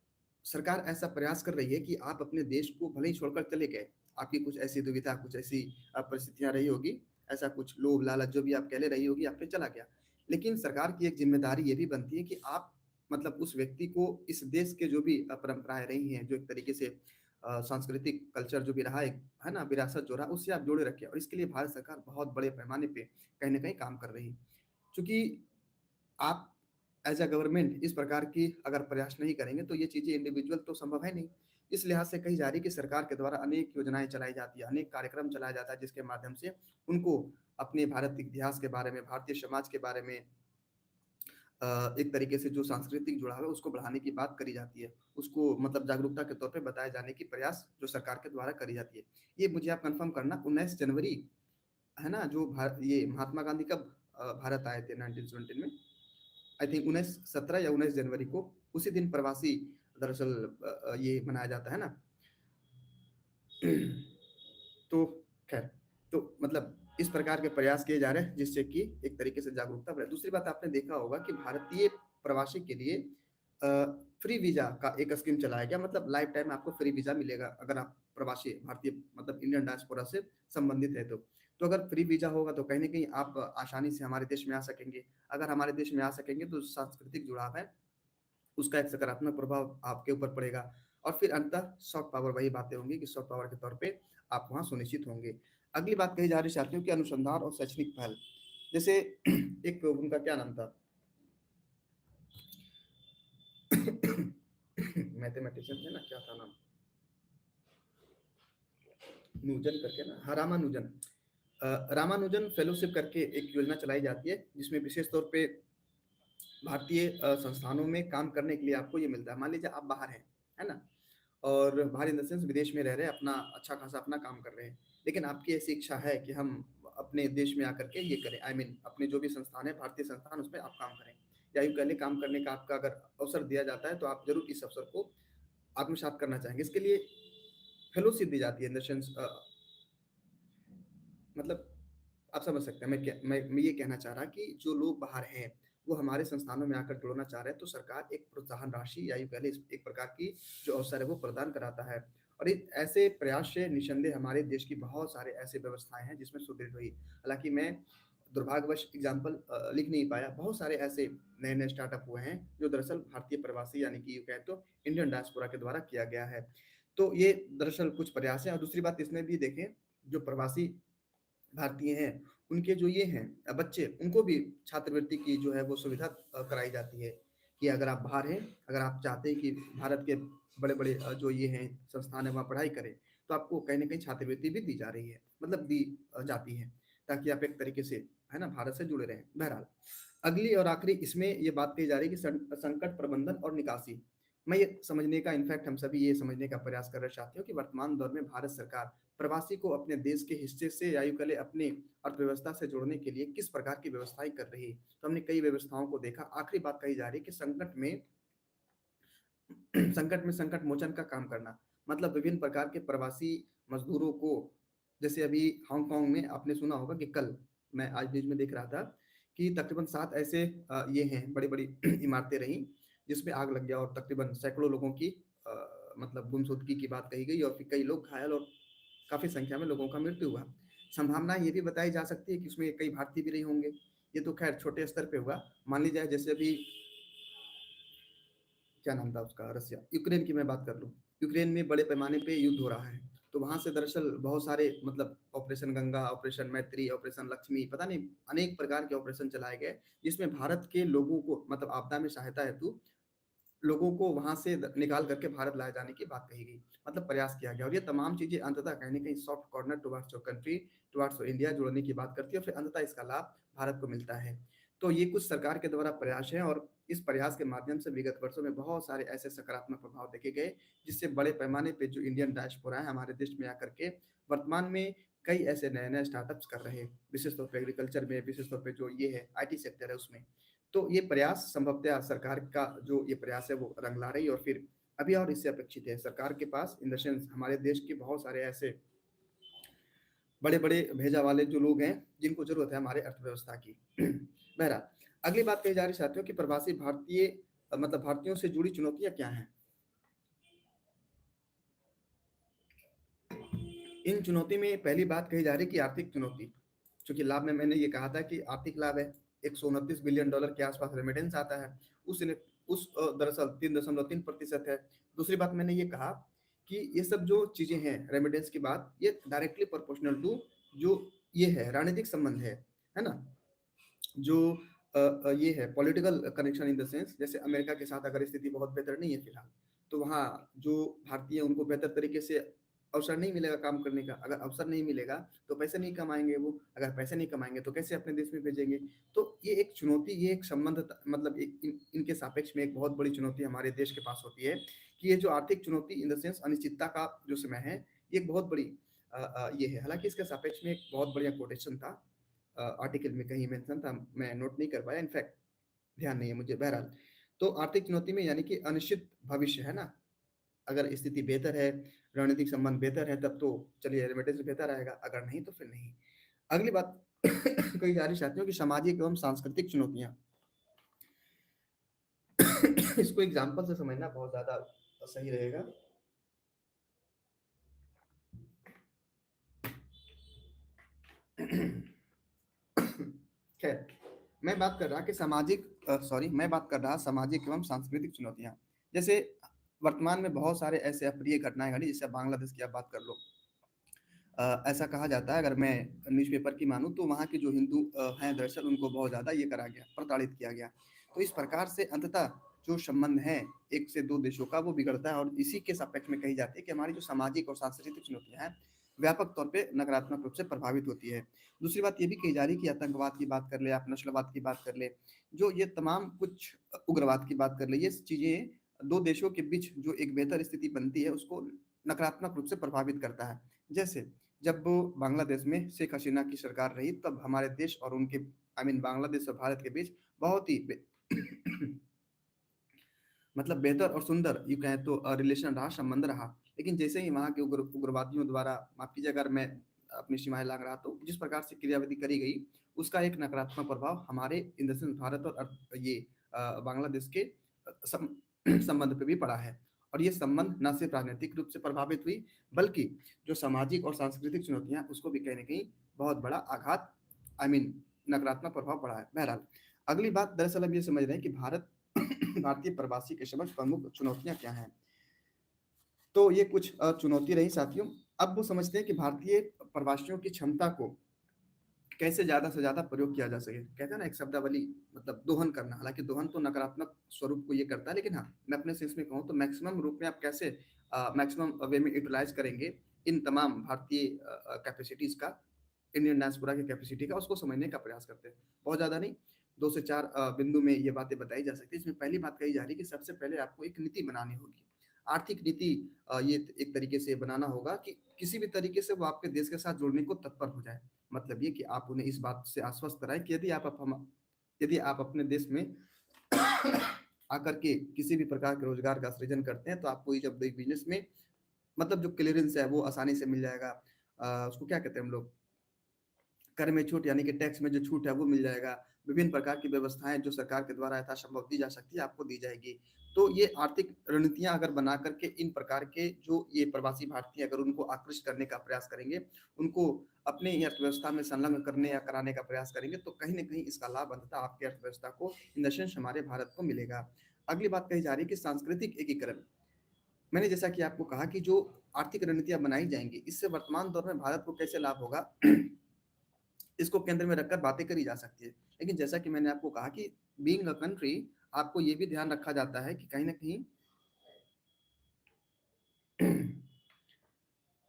सरकार ऐसा प्रयास कर रही है कि आप अपने देश को भले ही छोड़कर चले गए, आपकी कुछ ऐसी दुविधा, कुछ ऐसी परिस्थितियाँ रही होगी, ऐसा कुछ लोभ लालच जो भी आप कह ले रही होगी, आप पे चला गया। लेकिन सरकार की एक ज़िम्मेदारी ये भी बनती है कि आप मतलब उस व्यक्ति को इस देश के जो भी परंपराएँ रही हैं, जो एक तरीके से सांस्कृतिक कल्चर जो भी रहा है ना? विरासत जो रहा, उससे आप जोड़े रखें और इसके लिए भारत सरकार बहुत बड़े पैमाने पे कहीं न कहीं काम कर रही है। चूँकि आप एज़ अ गवर्नमेंट इस प्रकार की अगर प्रयास नहीं करेंगे, तो ये चीज़ें इंडिविजुअल तो संभव है नहीं। इस लिहाज से कही जा रही है कि सरकार के द्वारा अनेक योजनाएँ चलाई जाती हैं, अनेक कार्यक्रम चलाया जाता है, जिसके माध्यम से उनको अपने भारत के इतिहास के बारे में, भारतीय समाज के बारे में एक तरीके से जो सांस्कृतिक जुड़ाव है उसको बढ़ाने की बात करी जाती है, उसको मतलब जागरूकता के तौर पे बताए जाने की प्रयास जो सरकार के द्वारा करी जाती है। ये मुझे आप कंफर्म करना 19 जनवरी है ना, जो ये महात्मा गांधी कब भारत आए थे 1917 में, आई थिंक 1917 या 19 जनवरी को, उसी दिन प्रवासी दरअसल ये मनाया जाता है ना। तो खैर, तो मतलब इस प्रकार के प्रयास किए जा रहे हैं जिससे कि एक तरीके से जागरूकता बढ़े। दूसरी बात आपने देखा होगा कि भारतीय प्रवासी के लिए फ्री वीजा का एक स्कीम चलाया गया, मतलब लाइफ टाइम आपको फ्री वीजा मिलेगा अगर आप प्रवासी भारतीय मतलब इंडियन डायस्पोरा से संबंधित है तो अगर फ्री वीजा होगा तो कहीं ना कहीं आप आसानी से हमारे देश में आ सकेंगे। अगर हमारे देश में आ सकेंगे तो सांस्कृतिक जुड़ाव है उसका एक सकारात्मक प्रभाव आपके ऊपर पड़ेगा, और फिर अंततः सॉफ्ट पावर, वही बातें होंगी कि सॉफ्ट पावर के तौर पे आप वहाँ सुनिश्चित होंगे। अगली बात कही जा रही साथियों की अनुसंधान और शैक्षणिक पहल, जैसे एक उनका क्या नाम था, मैथमेटिशियन है ना, क्या था नाम, नूजन करके ना, हाँ रामानुजन। रामानुजन फेलोशिप करके एक योजना चलाई जाती है जिसमें विशेष तौर पे भारतीय संस्थानों में काम करने के लिए आपको ये मिलता है। मान लीजिए आप बाहर हैं, है ना, और बाहर इन द सेंस विदेश में रह रहे हैं, अपना अच्छा खासा अपना काम कर रहे हैं, लेकिन आपकी ऐसी इच्छा है कि हम अपने देश में आकर के ये करें, आई मीन अपने जो भी संस्थान है भारतीय संस्थान उसमें आप काम करें, या यूँ कह लें काम करने का आपका अगर अवसर दिया जाता है तो आप जरूर इस अवसर को आत्मसात करना चाहेंगे। इसके लिए फेलोशिप दी जाती है इन द सेंस, मतलब आप समझ सकते हैं मैं ये कहना चाह रहा कि जो लोग बाहर हैं वो हमारे संस्थानों में आकर जुड़ना चाह रहे हैं तो सरकार एक प्रोत्साहन राशि या यूँ कह लें एक प्रकार की जो अवसर है वो प्रदान कराता है। और ऐसे प्रयास से निसंदेह हमारे देश की बहुत सारे ऐसे व्यवस्थाएं हैं जिसमें सुदृढ़ हुई। हालांकि मैं दुर्भाग्यवश एग्जाम्पल लिख नहीं पाया, बहुत सारे ऐसे नए नए स्टार्टअप हुए हैं जो दरअसल भारतीय प्रवासी यानी कि यूँ कहें तो इंडियन डायस्पोरा के द्वारा किया गया है। तो ये दरअसल कुछ प्रयास है। और दूसरी बात इसमें भी देखें, जो प्रवासी भारतीय हैं उनके जो ये हैं बच्चे, उनको भी छात्रवृत्ति की जो है वो सुविधा कराई जाती है कि अगर आप बाहर हैं, अगर आप चाहते हैं कि भारत के बड़े बड़े जो ये हैं संस्थान है वहाँ पढ़ाई करें, तो आपको कहीं ना कहीं छात्रवृत्ति भी दी जा रही है, मतलब दी जाती है, ताकि आप एक तरीके से है ना भारत से जुड़े रहें। बहरहाल अगली और आखिरी इसमें ये बात कही जा रही है कि संकट प्रबंधन और निकासी। मैं ये समझने का, इनफैक्ट हम सभी ये समझने का प्रयास कर रहे चाहते हो कि वर्तमान दौर में भारत सरकार प्रवासी को अपने देश के हिस्से से या यूं कहे अपनी अर्थव्यवस्था से जोड़ने के लिए किस प्रकार की व्यवस्थाएं कर रही है। तो हमने कई व्यवस्थाओं को देखा। आखिरी बात कही जा रही है कि संकट मोचन का काम करना, मतलब विभिन्न प्रकार के प्रवासी मजदूरों को, जैसे अभी हांगकांग में आपने सुना होगा कि कल मैं आज न्यूज में देख रहा था कि तकरीबन 7 ऐसे ये हैं बड़ी बड़ी इमारतें रही जिसमें आग लग गया और तकरीबन सैकड़ों लोगों की मतलब गुमशुदगी की बात कही गई और फिर कई लोग घायल और काफी संख्या में लोगों का मृत्यु हुआ। संभावना ये भी बताई जा सकती है कि उसमें कई भारतीय भी रहे होंगे। ये तो खैर छोटे स्तर पे हुआ। मान लीजिए जैसे अभी क्या नाम था उसका, रसिया यूक्रेन की मैं बात कर लूँ, यूक्रेन में बड़े पैमाने पे युद्ध हो रहा है, तो वहां से दरअसल बहुत सारे मतलब ऑपरेशन गंगा, ऑपरेशन मैत्री, ऑपरेशन लक्ष्मी, पता नहीं अनेक प्रकार के ऑपरेशन चलाए गए जिसमें भारत के लोगों को मतलब आपदा में सहायता हेतु लोगों को वहां से निकाल करके भारत लाए जाने की बात कही गई, मतलब प्रयास किया गया। और ये तमाम चीजें अंततः कहीं ना कहीं soft corner towards your country, towards India जोड़ने की बात करती है और फिर अंततः इसका लाभ भारत को मिलता है। तो ये कुछ सरकार के द्वारा प्रयास है और इस प्रयास के माध्यम से विगत वर्षों में बहुत सारे ऐसे सकारात्मक प्रभाव देखे गए जिससे बड़े पैमाने पे जो इंडियन डायस्पोरा है हमारे देश में आकर के वर्तमान में कई ऐसे नए नए स्टार्टअप्स कर रहे हैं, विशेष तौर पर एग्रीकल्चर में, विशेष तौर पर जो ये है आईटी सेक्टर है उसमें। तो ये प्रयास संभवतः सरकार का जो ये प्रयास है वो रंग ला रही है और फिर अभी और इससे अपेक्षित है सरकार के पास इन द सेंस हमारे देश के बहुत सारे ऐसे बड़े बड़े भेजा वाले जो लोग हैं जिनको जरूरत है हमारे अर्थव्यवस्था की। बहरहाल अगली बात कही जा रही साथियों कि प्रवासी भारतीय मतलब भारतीयों से जुड़ी चुनौतियां क्या हैं। इन चुनौती में पहली बात कही जा रही है कि आर्थिक चुनौती, क्योंकि लाभ में मैंने ये कहा था कि आर्थिक लाभ है, 129 बिलियन डॉलर के आसपास रेमिटेंस आता है, उस दरअसल 3.3% है। दूसरी बात मैंने ये कहा कि ये सब जो चीजें हैं रेमिटेंस की बात, ये डायरेक्टली प्रोपोर्शनल टू जो ये है राजनीतिक संबंध है ना, जो ये है political connection in the sense, जैसे अमेरिका के साथ अगर स्थिति बहुत बेहतर नहीं है फिलहाल, तो वहाँ जो भारतीय उनको बेहतर तरीके से अवसर नहीं मिलेगा काम करने का, अगर अवसर नहीं मिलेगा तो पैसे नहीं कमाएंगे वो, अगर पैसे नहीं कमाएंगे तो कैसे अपने देश में भेजेंगे। तो ये एक चुनौती, ये एक संबंध मतलब इनके सापेक्ष में एक बहुत बड़ी चुनौती हमारे देश के पास होती है कि ये जो आर्थिक चुनौती इन द सेंस अनिश्चितता का जो समय है, ये एक बहुत बड़ी ये है। हालांकि इसके सापेक्ष में एक बहुत बढ़िया कोटेशन था, आर्टिकल में कहीं मेंशन था, मैं नोट नहीं कर पाया, इनफैक्ट ध्यान नहीं है मुझे। बहरहाल, तो आर्थिक चुनौती में यानी कि अनिश्चित भविष्य है ना, अगर स्थिति बेहतर है, रणनीतिक संबंध बेहतर है, तब तो चलिए रेमिटेंस बेहतर आएगा, अगर नहीं तो फिर नहीं। अगली बात कही जा रही साथियों की सामाजिक एवं सांस्कृतिक चुनौतियां। इसको एग्जाम्पल से समझना बहुत ज्यादा सही रहेगा। खैर, मैं बात कर रहा सामाजिक एवं सांस्कृतिक चुनौतियां। जैसे वर्तमान में बहुत सारे ऐसे अप्रिय घटनाएं घटी, जैसे बांग्लादेश की आप बात कर लो। ऐसा कहा जाता है, अगर मैं न्यूज़पेपर की मानूं, तो वहाँ के जो हिंदू हैं दरअसल उनको बहुत ज़्यादा ये करा गया, प्रताड़ित किया गया। तो इस प्रकार से अंततः जो संबंध है एक से दो देशों का, वो बिगड़ता है, और इसी के सापेक्ष में कही जाती है कि हमारी जो सामाजिक और सांस्कृतिक चुनौतियां हैं व्यापक तौर पे नकारात्मक रूप से प्रभावित होती है। दूसरी बात ये भी कही जा रही है कि आतंकवाद की बात कर ले, आप नस्लवाद की बात कर ले, जो ये तमाम कुछ उग्रवाद की बात कर ले, ये चीज़ें दो देशों के बीच जो एक बेहतर स्थिति बनती है उसको नकारात्मक रूप से प्रभावित करता है। जैसे जब बांग्लादेश में शेख हसीना की सरकार रही, तब हमारे देश और उनके बांग्लादेश और भारत के बीच बहुत ही मतलब बेहतर और सुंदर यूँ कहें तो रिलेशन रहा, संबंध रहा। लेकिन जैसे ही वहाँ के उग्रवादियों द्वारा, माफ कीजिए अगर मैं अपनी सीमाएं लांघ रहा, तो जिस प्रकार से क्रियाविधि करी गई, उसका एक नकारात्मक प्रभाव हमारे इन द सेंस भारत और ये बांग्लादेश के संबंध पे भी पड़ा है। और ये संबंध न सिर्फ राजनीतिक रूप से प्रभावित हुई, बल्कि जो सामाजिक और सांस्कृतिक चुनौतियां, उसको भी कहीं ना कहीं बहुत बड़ा आघात, नकारात्मक प्रभाव पड़ा है। बहरहाल, अगली बात दरअसल हम ये समझ रहे हैं कि भारतीय प्रवासी के समक्ष प्रमुख चुनौतियां क्या हैं। तो ये कुछ चुनौती रही साथियों। अब वो समझते हैं कि भारतीय प्रवासियों की क्षमता को कैसे ज्यादा से ज्यादा प्रयोग किया जा सके। कहते हैं ना एक शब्दावली, मतलब दोहन करना। हालांकि दोहन तो नकारात्मक स्वरूप को ये करता है, लेकिन हाँ, मैं अपने सेंस में कहूँ तो मैक्सिमम रूप में आप कैसे मैक्सिमम वे में यूटिलाइज करेंगे इन तमाम भारतीय कैपेसिटीज का, इंडियन डायस्पोरा की कैपेसिटी का, उसको समझने का प्रयास करते हैं। बहुत ज्यादा नहीं, 2 से 4 बिंदु में ये बातें बताई जा सकती है। इसमें पहली बात कही जा रही है कि सबसे पहले आपको एक नीति बनानी होगी, आर्थिक नीति। ये एक तरीके से बनाना होगा कि किसी भी तरीके से वो आपके देश के साथ जुड़ने को तत्पर हो जाए। मतलब ये कि आप उन्हें इस बात से आश्वस्त कराएं कि यदि आप अपने देश में आकर के किसी भी प्रकार के रोजगार का सृजन करते हैं, तो आपको जब बिजनेस में मतलब जो क्लियरेंस है वो आसानी से मिल जाएगा। उसको क्या कहते हैं हम लोग, कर में छूट, यानी कि टैक्स में जो छूट है वो मिल जाएगा। विभिन्न प्रकार की व्यवस्थाएं जो सरकार के द्वारा यथासंभव दी जा सकती है, आपको दी जाएगी। तो ये आर्थिक रणनीतियां अगर बना करके इन प्रकार के जो ये प्रवासी भारतीय, अगर उनको आकृष्ट करने का प्रयास करेंगे, उनको अपने अर्थव्यवस्था में संलग्न करने या कराने का प्रयास करेंगे, तो कहीं ना कहीं इसका लाभ अंततः आपकी अर्थव्यवस्था को, इन द सेंस हमारे भारत को मिलेगा। अगली बात कही जा रही है कि सांस्कृतिक एकीकरण। मैंने जैसा कि आपको कहा कि जो आर्थिक रणनीतियां बनाई जाएंगी, इससे वर्तमान दौर में भारत को कैसे लाभ होगा, इसको केंद्र में रखकर बातें करी जा सकती है। लेकिन जैसा कि मैंने आपको कहा कि बीइंग अ कंट्री, आपको ये भी ध्यान रखा जाता है कि कहीं ना कहीं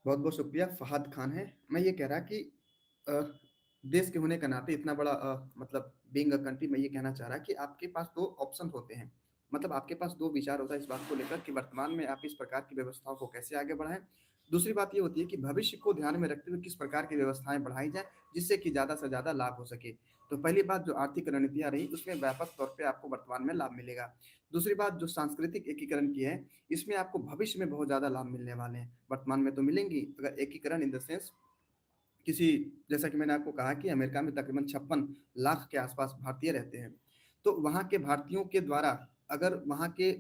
बहुत बहुत शुक्रिया, फहद खान है। मैं ये कह रहा कि अ, देश के होने के नाते इतना बड़ा मतलब बीइंग अ कंट्री, मैं ये कहना चाह रहा कि आपके पास दो ऑप्शन होते हैं। मतलब आपके पास दो विचार होता है इस बात को लेकर कि वर्तमान में आप इस प्रकार की व्यवस्थाओं को कैसे आगे बढ़ाएं। दूसरी बात ये होती है कि भविष्य को ध्यान में रखते हुए किस प्रकार की व्यवस्थाएं बढ़ाई जाए, जिससे कि ज्यादा से ज्यादा लाभ हो सके। तो पहली बात, जो आर्थिक रणनीतियां रही, उसमें व्यापक तौर पे आपको वर्तमान में लाभ मिलेगा। दूसरी बात, जो सांस्कृतिक एकीकरण की है, इसमें आपको भविष्य में बहुत ज्यादा लाभ मिलने वाले हैं। वर्तमान में तो मिलेंगी, अगर एकीकरण इन द सेंस किसी, जैसा कि मैंने आपको कहा कि अमेरिका में तकरीबन 56 लाख के आसपास भारतीय रहते हैं। तो वहाँ के भारतीयों के द्वारा अगर वहाँ के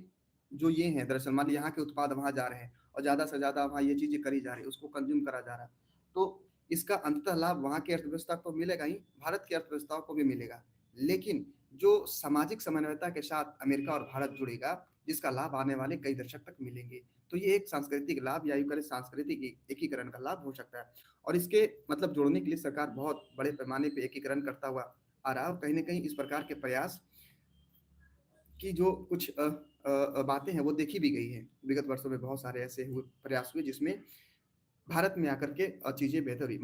जो ये हैं, दरअसल मान लीजिए यहाँ के उत्पाद वहाँ जा रहे हैं और ज़्यादा से ज़्यादा वहाँ ये चीज़ें करी जा रही है, उसको कंज्यूम करा जा रहा है, तो इसका अंततः लाभ वहाँ की अर्थव्यवस्था को मिलेगा ही, भारत की अर्थव्यवस्था को भी मिलेगा। लेकिन जो सामाजिक समन्वयता के साथ अमेरिका और भारत जुड़ेगा, जिसका लाभ आने वाले कई दशक तक मिलेंगे। तो ये एक सांस्कृतिक लाभ या यूं करें सांस्कृतिक एकीकरण का लाभ हो सकता है। और इसके मतलब जोड़ने के लिए सरकार बहुत बड़े पैमाने पे एकीकरण करता हुआ आ रहा है, और कहीं ना कहीं इस प्रकार के प्रयास की जो कुछ बातें हैं वो देखी भी गई हैं। विगत वर्षों में बहुत सारे ऐसे हुए प्रयास हुए जिसमें भारत में आकर के चीज़ें बेहतर हुई।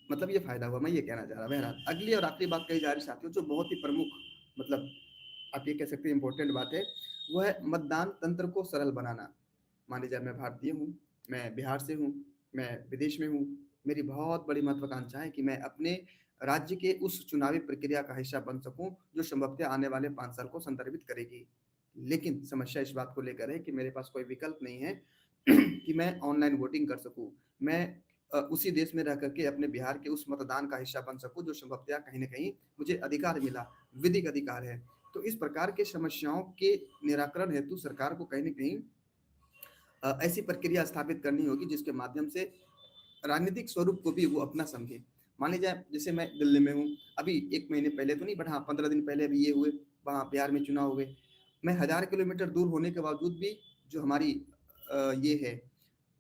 मतलब ये फ़ायदा हुआ, मैं ये कहना चाह रहा। बहरहाल अगली और आखिरी बात कही जा रही साथियों, जो बहुत ही प्रमुख, मतलब आप ये कह सकते हैं इम्पोर्टेंट बात है, वो है मतदान तंत्र को सरल बनाना। मान लीजिए मैं भारतीय हूँ, मैं बिहार से हूँ, मैं विदेश में हूँ, मेरी बहुत बड़ी महत्वाकांक्षा है कि मैं अपने राज्य के उस चुनावी प्रक्रिया का हिस्सा बन सकूँ, जो संभवतः आने वाले 5 साल को संदर्भित करेगी। लेकिन समस्या इस बात को लेकर है कि मेरे पास कोई विकल्प नहीं है कि मैं ऑनलाइन वोटिंग कर सकूँ। मैं उसी देश में रह कर के अपने बिहार के उस मतदान का हिस्सा बन सकूँ, जो संभवतः कहीं न कहीं मुझे अधिकार मिला, विधिक अधिकार है। तो इस प्रकार के समस्याओं के निराकरण हेतु सरकार को कहीं न कहीं ऐसी प्रक्रिया स्थापित करनी होगी जिसके माध्यम से राजनीतिक स्वरूप को भी वो अपना समझे। मान लीजिए जैसे मैं दिल्ली में हूँ, अभी 1 महीने पहले तो नहीं, बट हाँ 15 दिन पहले अभी ये हुए, वहाँ बिहार में चुनाव हुए। मैं 1000 किलोमीटर दूर होने के बावजूद भी जो हमारी ये है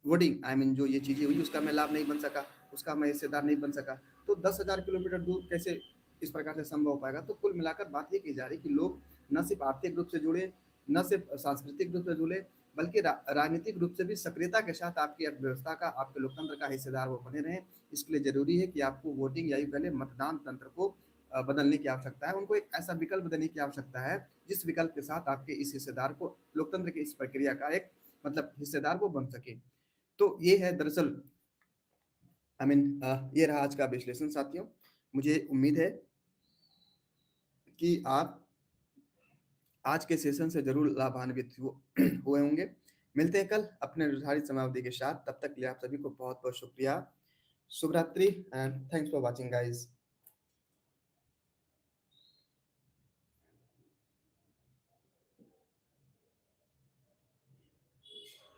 वोटिंग, आई मीन जो ये चीज़ें हुई, उसका मैं लाभ नहीं बन सका, उसका मैं हिस्सेदार नहीं बन सका। तो 10,000 किलोमीटर दूर कैसे इस प्रकार से संभव हो पाएगा? तो कुल मिलाकर बात ये की जा रही है कि लोग न सिर्फ़ आर्थिक रूप से जुड़े, न सिर्फ़ सांस्कृतिक रूप से जुड़े, बल्कि राजनीतिक रूप से भी सक्रियता के साथ आपकी अर्थव्यवस्था का, आपके लोकतंत्र का हिस्सेदार वो बने रहें। इसके लिए ज़रूरी है कि आपको वोटिंग या यूँ कह लें मतदान तंत्र को बदलने की आवश्यकता है। उनको एक ऐसा विकल्प देने की आवश्यकता है, जिस विकल्प के साथ आपके इस हिस्सेदार को लोकतंत्र की इस प्रक्रिया का एक मतलब हिस्सेदार वो बन सके। तो ये है दरअसल, ये रहा आज का विश्लेषण साथियों। मुझे उम्मीद है कि आप आज के सेशन से ज़रूर लाभान्वित हुए होंगे। मिलते हैं कल अपने निर्धारित समयावधि के साथ। तब तक के लिए आप सभी को बहुत-बहुत शुक्रिया। शुभ रात्रि and thanks for watching guys.